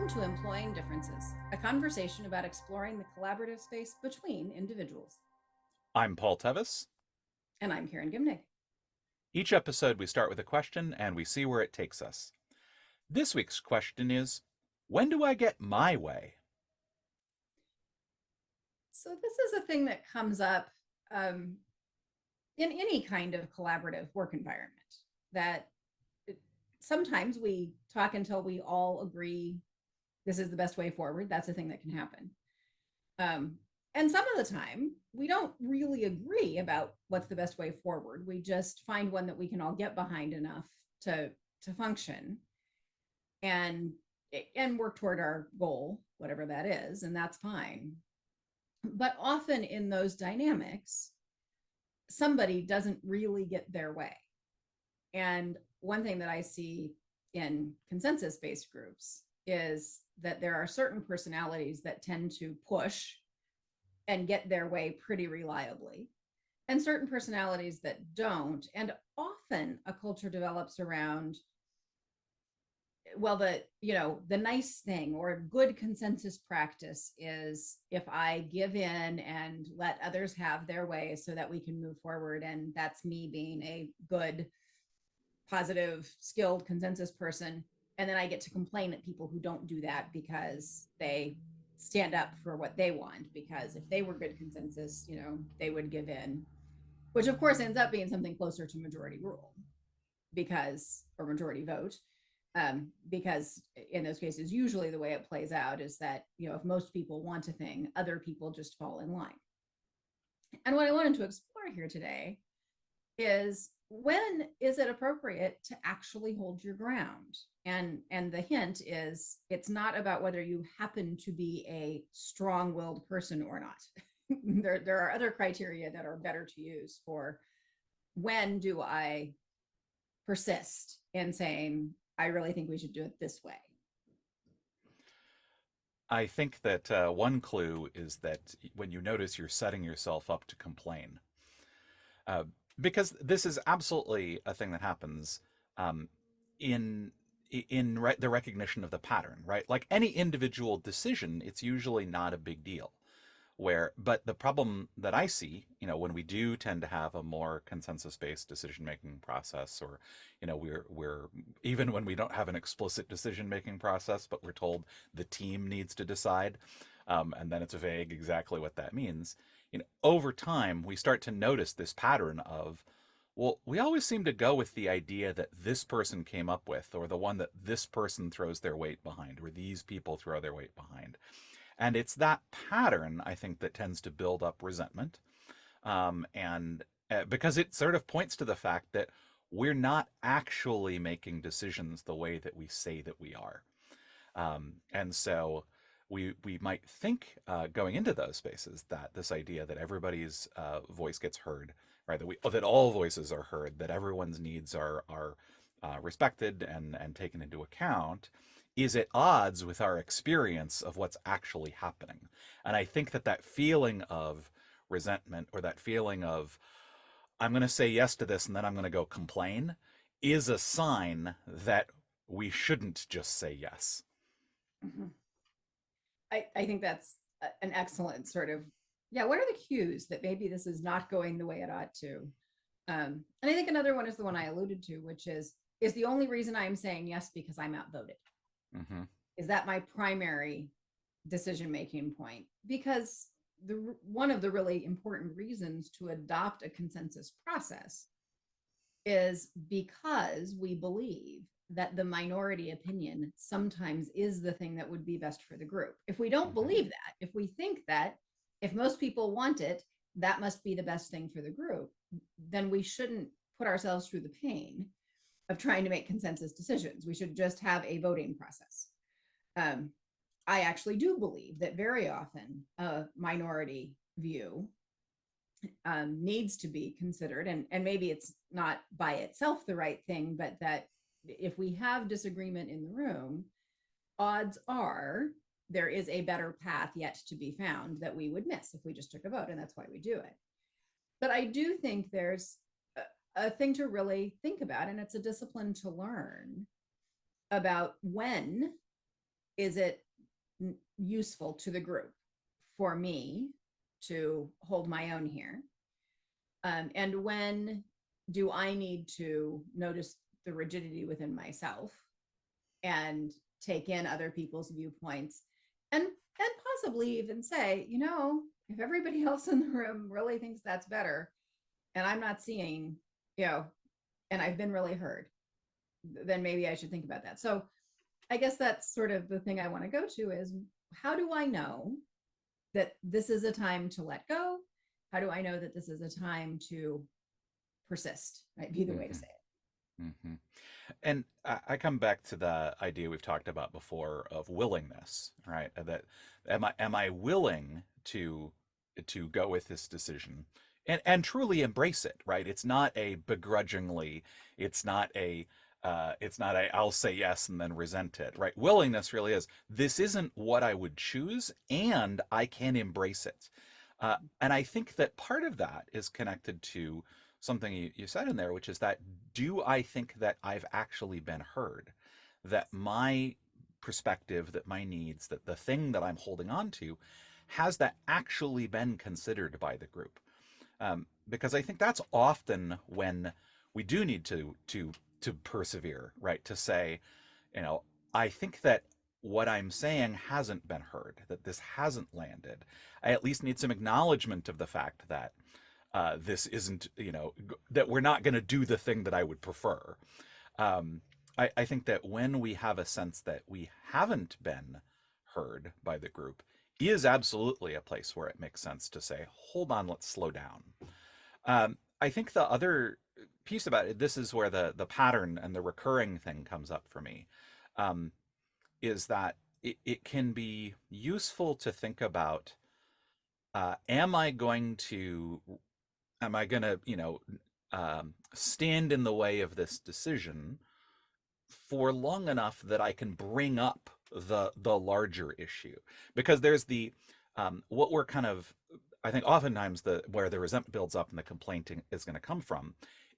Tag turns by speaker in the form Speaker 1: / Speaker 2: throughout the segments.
Speaker 1: Welcome to Employing Differences, a conversation about exploring the collaborative space between individuals.
Speaker 2: I'm Paul Tevis.
Speaker 1: And I'm Karen Gimnick.
Speaker 2: Each episode, we start with a question and we see where it takes us. This week's question is, when do I get my way?
Speaker 1: So, this is a thing that comes up um, in any kind of collaborative work environment that sometimes we talk until we all agree this is the best way forward. That's a thing that can happen. Um, and some of the time, we don't really agree about what's the best way forward. We just find one that we can all get behind enough to function and and work toward our goal, whatever that is, and that's fine. But often in those dynamics, somebody doesn't really get their way. And one thing that I see in consensus-based groups is that there are certain personalities that tend to push and get their way pretty reliably, and certain personalities that don't. And often a culture develops around, well, the nice thing or a good consensus practice is if I give in and let others have their way so that we can move forward, and that's me being a good, positive, skilled consensus person. And then I get to complain at people who don't do that because they stand up for what they want, because if they were good consensus, they would give in, which of course ends up being something closer to majority rule, because or majority vote, because in those cases usually the way it plays out is that if most people want a thing, other people just fall in line. And what I wanted to explore here today is, when is it appropriate to actually hold your ground? And the hint is, it's not about whether you happen to be a strong-willed person or not. There are other criteria that are better to use for when do I persist in saying I really think we should do it this way.
Speaker 2: I think that one clue is that when you notice you're setting yourself up to complain, uh, because this is absolutely a thing that happens um, in the recognition of the pattern, right? Like any individual decision, it's usually not a big deal. But the problem that I see, when we do tend to have a more consensus-based decision-making process, or, we're even when we don't have an explicit decision-making process, but we're told the team needs to decide, and then it's vague exactly what that means. Over time, we start to notice this pattern of, well, we always seem to go with the idea that this person came up with, or the one that this person throws their weight behind, or these people throw their weight behind. And it's that pattern, I think, that tends to build up resentment. And because it sort of points to the fact that we're not actually making decisions the way that we say that we are. And so we might think going into those spaces that this idea that everybody's voice gets heard, right? That all voices are heard, that everyone's needs are respected and taken into account, is at odds with our experience of what's actually happening. And I think that feeling of resentment, or that feeling of, I'm going to say yes to this and then I'm going to go complain, is a sign that we shouldn't just say yes.
Speaker 1: Mm-hmm. I think that's an excellent sort of, yeah, what are the cues that maybe this is not going the way it ought to? And I think another one is the one I alluded to, which is the only reason I'm saying yes because I'm outvoted?
Speaker 2: Mm-hmm.
Speaker 1: Is that my primary decision making point? Because one of the really important reasons to adopt a consensus process is because we believe that the minority opinion sometimes is the thing that would be best for the group. If we don't
Speaker 2: Mm-hmm.
Speaker 1: believe that, if we think that if most people want it, that must be the best thing for the group, then we shouldn't put ourselves through the pain of trying to make consensus decisions. We should just have a voting process. Um, I actually do believe that very often a minority view needs to be considered, and maybe it's not by itself the right thing, but that if we have disagreement in the room, odds are there is a better path yet to be found that we would miss if we just took a vote, and that's why we do it. But I do think there's a thing to really think about, and it's a discipline to learn about when is it useful to the group for me to hold my own here? And when do I need to notice the rigidity within myself and take in other people's viewpoints and possibly even say, if everybody else in the room really thinks that's better and I'm not seeing, you know, and I've been really heard, then maybe I should think about that. So I guess that's sort of the thing I want to go to is, how do I know that this is a time to let go? How do I know that this is a time to persist? Might be the way to
Speaker 2: Hmm.
Speaker 1: say it.
Speaker 2: Hmm. And I come back to the idea we've talked about before of willingness, right? That am I willing to go with this decision and truly embrace it, right? It's not a begrudgingly, it's not a I'll say yes and then resent it, right? Willingness really is, this isn't what I would choose and I can embrace it. And I think that part of that is connected to something you said in there, which is that, do I think that I've actually been heard? That my perspective, that my needs, that the thing that I'm holding on to, has that actually been considered by the group? Because I think that's often when we do need to persevere, right? To say, you know, I think that what I'm saying hasn't been heard, that this hasn't landed. I at least need some acknowledgement of the fact that this isn't, that we're not going to do the thing that I would prefer. Um, I think that when we have a sense that we haven't been heard by the group, is absolutely a place where it makes sense to say, hold on, let's slow down. I think the other piece about it, this is where the pattern and the recurring thing comes up for me, um, is that it can be useful to think about, am I going to stand in the way of this decision for long enough that I can bring up the larger issue? Because there's the what we're kind of, I think oftentimes the where the resentment builds up and the complaining is going to come from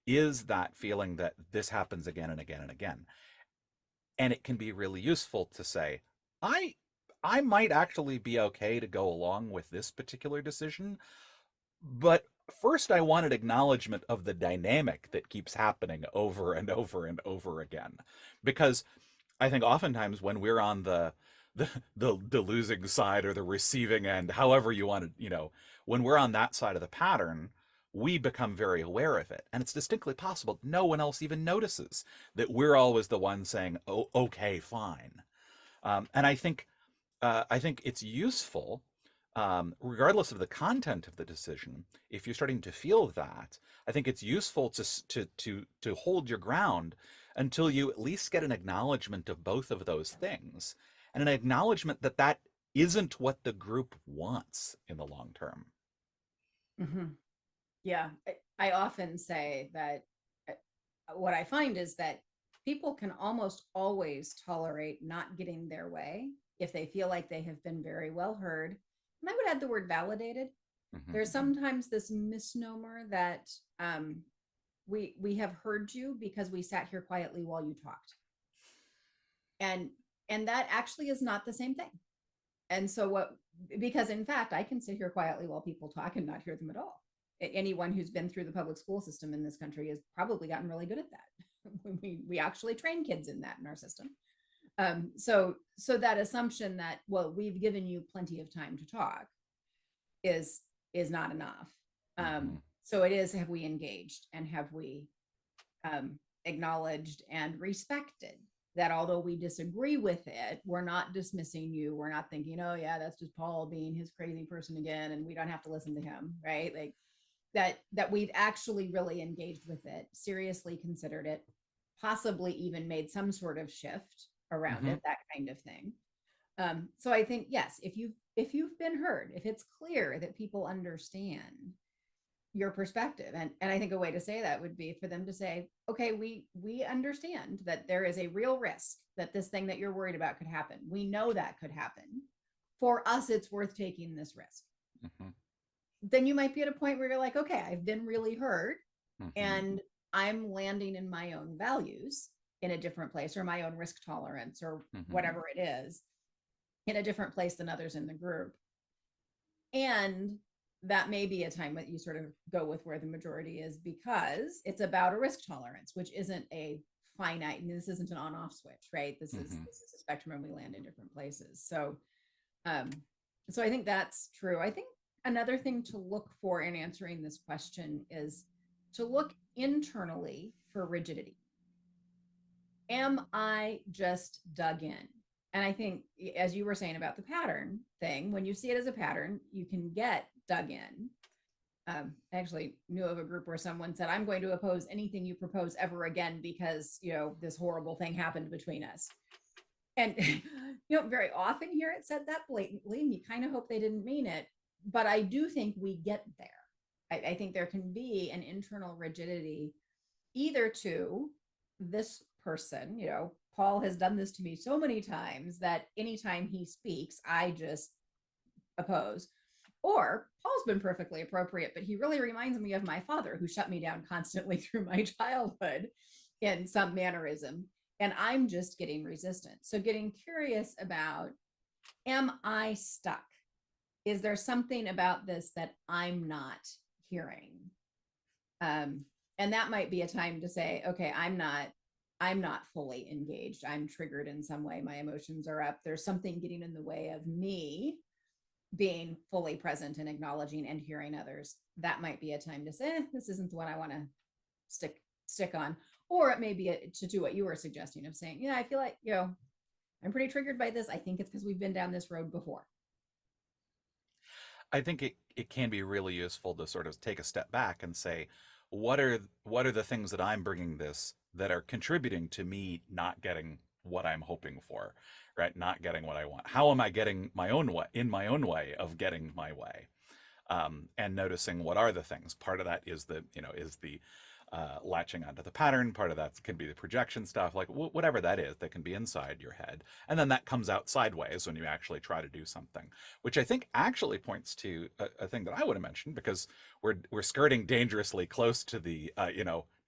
Speaker 2: is that feeling that this happens again and again and again. And it can be really useful to say, I I might actually be okay to go along with this particular decision, but first, I wanted acknowledgement of the dynamic that keeps happening over and over and over again. Because I think oftentimes when we're on the losing side or the receiving end, however you want to, when we're on that side of the pattern, we become very aware of it. And it's distinctly possible no one else even notices that we're always the one saying, oh, okay, fine. And I think it's useful, regardless of the content of the decision. If you're starting to feel that, I think it's useful to hold your ground until you at least get an acknowledgement of both of those things, and an acknowledgement that that isn't what the group wants in the long term.
Speaker 1: Mm-hmm. Yeah, I often say that what I find is that people can almost always tolerate not getting their way if they feel like they have been very well heard. And I would add the word validated.
Speaker 2: Hmm.
Speaker 1: There's sometimes this misnomer that we have heard you because we sat here quietly while you talked, and that actually is not the same thing. And so what, because in fact I can sit here quietly while people talk and not hear them at all. Anyone who's been through the public school system in this country has probably gotten really good at that. We actually train kids in that in our system. So that assumption that, well, we've given you plenty of time to talk is not enough.
Speaker 2: Hmm.
Speaker 1: So it is, have we engaged and have we acknowledged and respected that although we disagree with it, we're not dismissing you. We're not thinking, oh yeah, that's just Paul being his crazy person again, and we don't have to listen to him, right? Like that we've actually really engaged with it, seriously considered it, possibly even made some sort of shift around
Speaker 2: Hmm.
Speaker 1: it, that kind of thing. So I think, yes, if you've been heard, if it's clear that people understand your perspective, and I think a way to say that would be for them to say, okay, we understand that there is a real risk that this thing that you're worried about could happen. We know that could happen. For us, it's worth taking this risk.
Speaker 2: Hmm.
Speaker 1: Then you might be at a point where you're like, okay, I've been really heard,
Speaker 2: Hmm.
Speaker 1: and I'm landing in my own values in a different place, or my own risk tolerance, or
Speaker 2: Hmm.
Speaker 1: whatever it is. in a different place than others in the group. And that may be a time that you sort of go with where the majority is, because it's about a risk tolerance, which isn't a finite, and this isn't an on-off switch, right? This is
Speaker 2: Hmm.
Speaker 1: this is a spectrum, and we land in different places. Um, so I think that's true. I think another thing to look for in answering this question is to look internally for rigidity. Am I just dug in? And I think, as you were saying about the pattern thing, when you see it as a pattern, you can get dug in. I actually knew of a group where someone said, I'm going to oppose anything you propose ever again because, this horrible thing happened between us. And, very often here it said that blatantly, and you kind of hope they didn't mean it. But I do think we get there. I think there can be an internal rigidity either to this person, Paul has done this to me so many times that anytime he speaks, I just oppose. Or Paul's been perfectly appropriate, but he really reminds me of my father, who shut me down constantly through my childhood in some mannerism. And I'm just getting resistant. So getting curious about, am I stuck? Is there something about this that I'm not hearing? Um, and that might be a time to say, okay, I'm not fully engaged. I'm triggered in some way. My emotions are up. There's something getting in the way of me being fully present and acknowledging and hearing others. That might be a time to say, this isn't the one I want to stick on. Or it may be to do what you were suggesting of saying, yeah, I feel like, I'm pretty triggered by this. I think it's because we've been down this road before.
Speaker 2: I think it can be really useful to sort of take a step back and say, what are the things that I'm bringing this that are contributing to me not getting what I'm hoping for, right? Not getting what I want. How am I getting my own way, in my own way of getting my way? And noticing what are the things. Part of that is the latching onto the pattern. Part of that can be the projection stuff, like whatever that is, that can be inside your head. And then that comes out sideways when you actually try to do something, which I think actually points to a thing that I would have mentioned, because we're skirting dangerously close to the,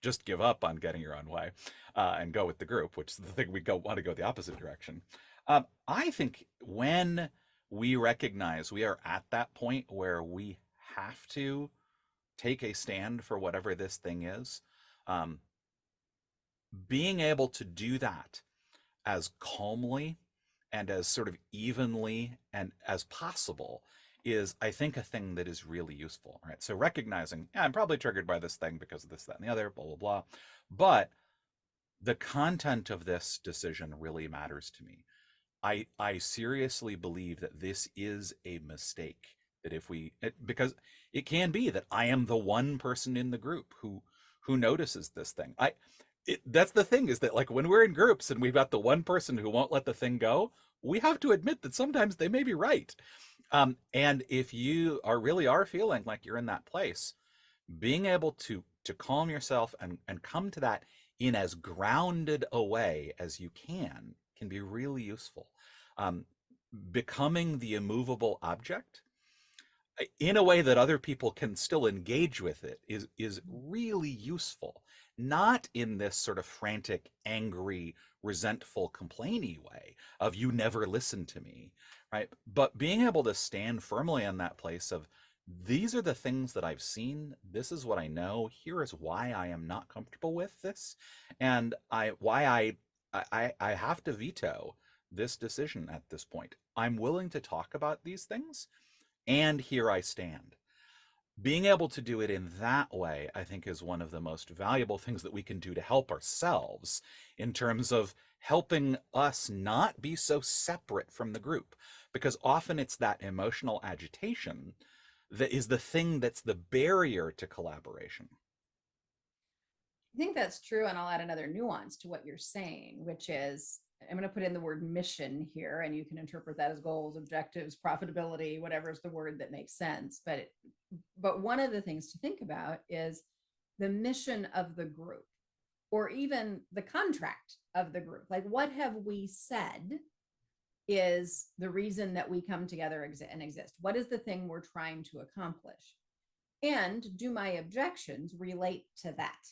Speaker 2: just give up on getting your own way and go with the group, which is the thing want to go the opposite direction. I think when we recognize we are at that point where we have to take a stand for whatever this thing is, um, being able to do that as calmly and as sort of evenly and as possible is, I think, a thing that is really useful, right? So recognizing, yeah, I'm probably triggered by this thing because of this, that, and the other, blah, blah, blah. But the content of this decision really matters to me. I seriously believe that this is a mistake. That because it can be that I am the one person in the group who notices this thing. That's the thing, is that, like, when we're in groups and we've got the one person who won't let the thing go, we have to admit that sometimes they may be right. And if you are feeling like you're in that place, being able to calm yourself and come to that in as grounded a way as you can be really useful. Um, Becoming the immovable object in a way that other people can still engage with it is really useful. Not in this sort of frantic, angry, resentful, complainy way of, you never listen to me, right? But being able to stand firmly in that place of, these are the things that I've seen. This is what I know. Here is why I am not comfortable with this, and I have to veto this decision at this point. I'm willing to talk about these things, and here I stand. Being able to do it in that way, I think, is one of the most valuable things that we can do to help ourselves, in terms of helping us not be so separate from the group. Because often it's that emotional agitation that is the thing that's the barrier to collaboration.
Speaker 1: I think that's true. And I'll add another nuance to what you're saying, which is, I'm going to put in the word mission here, and you can interpret that as goals, objectives, profitability, whatever's the word that makes sense. But one of the things to think about is the mission of the group, or even the contract of the group. Like, what have we said is the reason that we come together and exist? What is the thing we're trying to accomplish? And do my objections relate to that?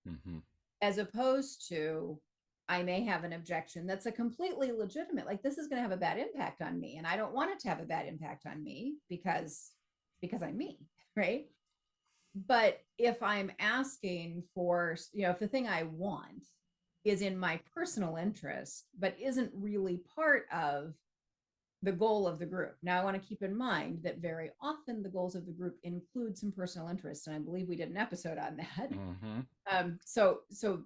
Speaker 2: Mm-hmm.
Speaker 1: As opposed to, I may have an objection that's a completely legitimate, like this is going to have a bad impact on me, and I don't want it to have a bad impact on me because I'm me, right? But if I'm asking for, if the thing I want is in my personal interest, but isn't really part of the goal of the group. Now, I want to keep in mind that very often the goals of the group include some personal interest, and I believe we did an episode on that.
Speaker 2: Mm-hmm.
Speaker 1: So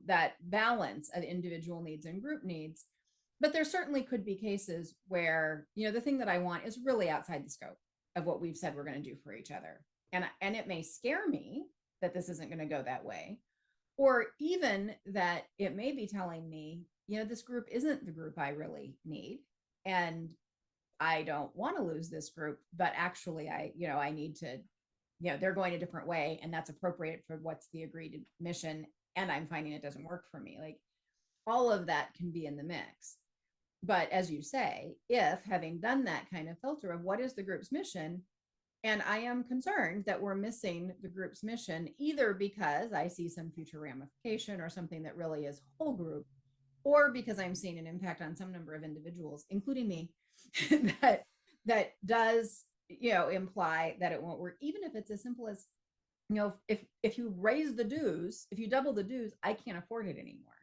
Speaker 1: that balance of individual needs and group needs, but there certainly could be cases where the thing that I want is really outside the scope of what we've said we're going to do for each other, and it may scare me that this isn't going to go that way, or even that it may be telling me this group isn't the group I really need, and I don't want to lose this group, but actually I need to, they're going a different way and that's appropriate for what's the agreed mission. And I'm finding it doesn't work for me. Like all of that can be in the mix. But as you say, if having done that kind of filter of what is the group's mission, and I am concerned that we're missing the group's mission, either because I see some future ramification or something that really is whole group, or because I'm seeing an impact on some number of individuals, including me, that does imply that it won't work, even if it's as simple as if you raise the dues, if you double the dues, I can't afford it anymore,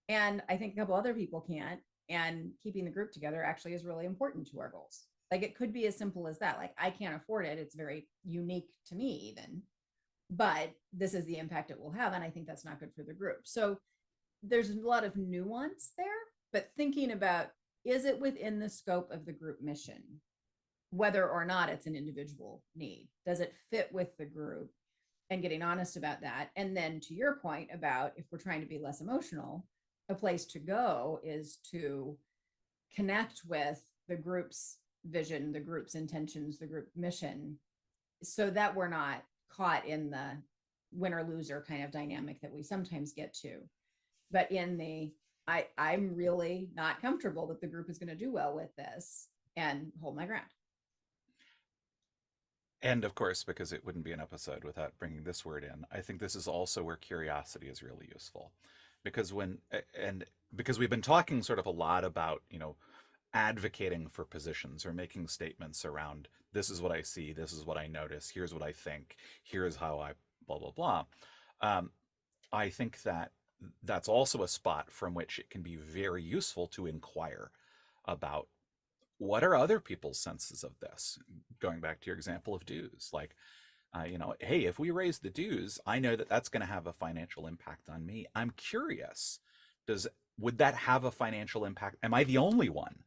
Speaker 1: and I think a couple other people can't, and keeping the group together actually is really important to our goals. Like it could be as simple as that, like I can't afford it, it's very unique to me even, but this is the impact it will have, and I think that's not good for the group. So there's a lot of nuance there, but thinking about, is it within the scope of the group mission, whether or not it's an individual need? Does it fit with the group? And getting honest about that. And then to your point about if we're trying to be less emotional, a place to go is to connect with the group's vision, the group's intentions, the group mission, so that we're not caught in the winner loser kind of dynamic that we sometimes get to. But in the I'm really not comfortable that the group is going to do well with this, and hold my ground.
Speaker 2: And of course, because it wouldn't be an episode without bringing this word in, I think this is also where curiosity is really useful. Because and because we've been talking sort of a lot about, advocating for positions or making statements around this is what I see, this is what I notice, here's what I think, here's how I blah, blah, blah. Um, I think that that's also a spot from which it can be very useful to inquire about what are other people's senses of this. Going back to your example of dues, like, hey, if we raise the dues, I know that that's going to have a financial impact on me. I'm curious, does would that have a financial impact? Am I the only one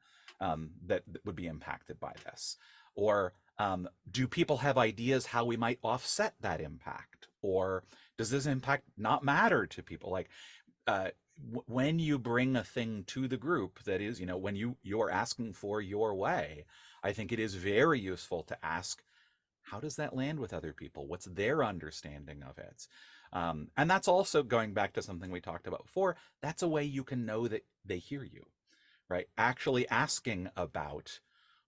Speaker 2: that would be impacted by this? Or do people have ideas how we might offset that impact? Or does this impact not matter to people? Like, uh, when you bring a thing to the group that is, when you're asking for your way, I think it is very useful to ask, how does that land with other people? What's their understanding of it? And that's also going back to something we talked about before. That's a way you can know that they hear you, right? Actually asking about,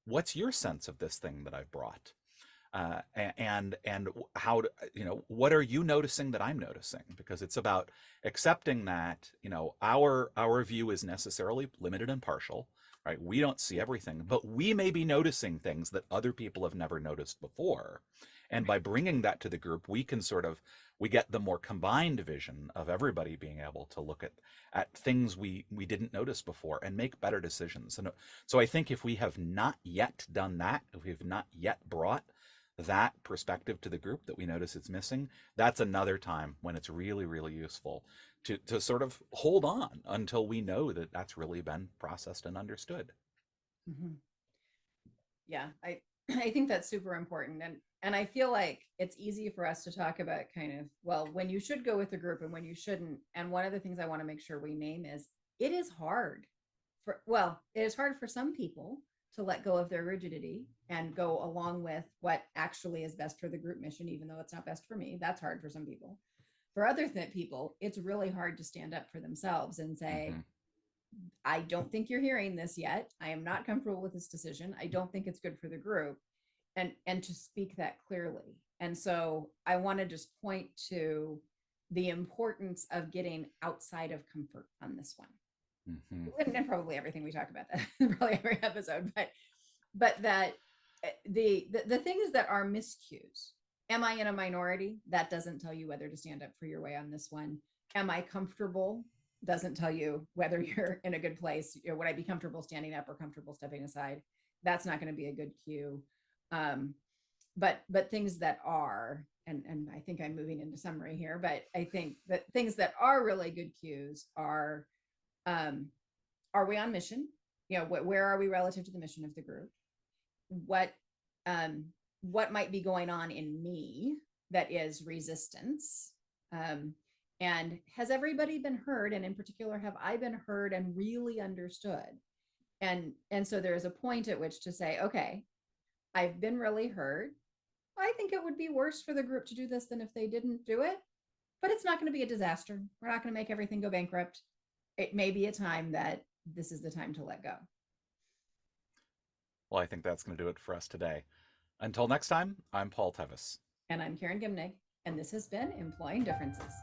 Speaker 2: what's your sense of this thing that I've brought? And how to, what are you noticing that I'm noticing? Because it's about accepting that our view is necessarily limited and partial, right? We don't see everything, but we may be noticing things that other people have never noticed before, and by bringing that to the group, we get the more combined vision of everybody being able to look at things we didn't notice before and make better decisions. And so I think if we have not yet done that, if we have not yet brought that perspective to the group that we notice it's missing, that's another time when it's really, really useful to sort of hold on until we know that that's really been processed and understood.
Speaker 1: Mm-hmm. Yeah, I think that's super important, and I feel like it's easy for us to talk about kind of, well, when you should go with the group and when you shouldn't. And one of the things I want to make sure we name is, it is hard it is hard for some people to let go of their rigidity and go along with what actually is best for the group mission, even though it's not best for me. That's hard for some people. For other people, it's really hard to stand up for themselves and say,
Speaker 2: Mm-hmm.
Speaker 1: I don't think you're hearing this yet. I am not comfortable with this decision. I don't think it's good for the group. And to speak that clearly. And so I want to just point to the importance of getting outside of comfort on this one.
Speaker 2: Hmm.
Speaker 1: and probably everything we talk about that probably every episode, but that the things that are miscues. Am I in a minority? That doesn't tell you whether to stand up for your way on this one. Am I comfortable? Doesn't tell you whether you're in a good place. Would I be comfortable standing up or comfortable stepping aside? That's not going to be a good cue. Um, but things that are, and I think I'm moving into summary here, but I think that things that are really good cues um, are we on mission? Where are we relative to the mission of the group? what um what might be going on in me that is resistance, um and has everybody been heard, and in particular have I been heard and really understood? And so there is a point at which to say, okay, I've been really heard. I think it would be worse for the group to do this than if they didn't do it, but it's not going to be a disaster. We're not going to make everything go bankrupt. It may be a time that this is the time to let go.
Speaker 2: Well, I think that's going to do it for us today. Until next time, I'm Paul Tevis.
Speaker 1: And I'm Karen Gimnig, and this has been Employing Differences.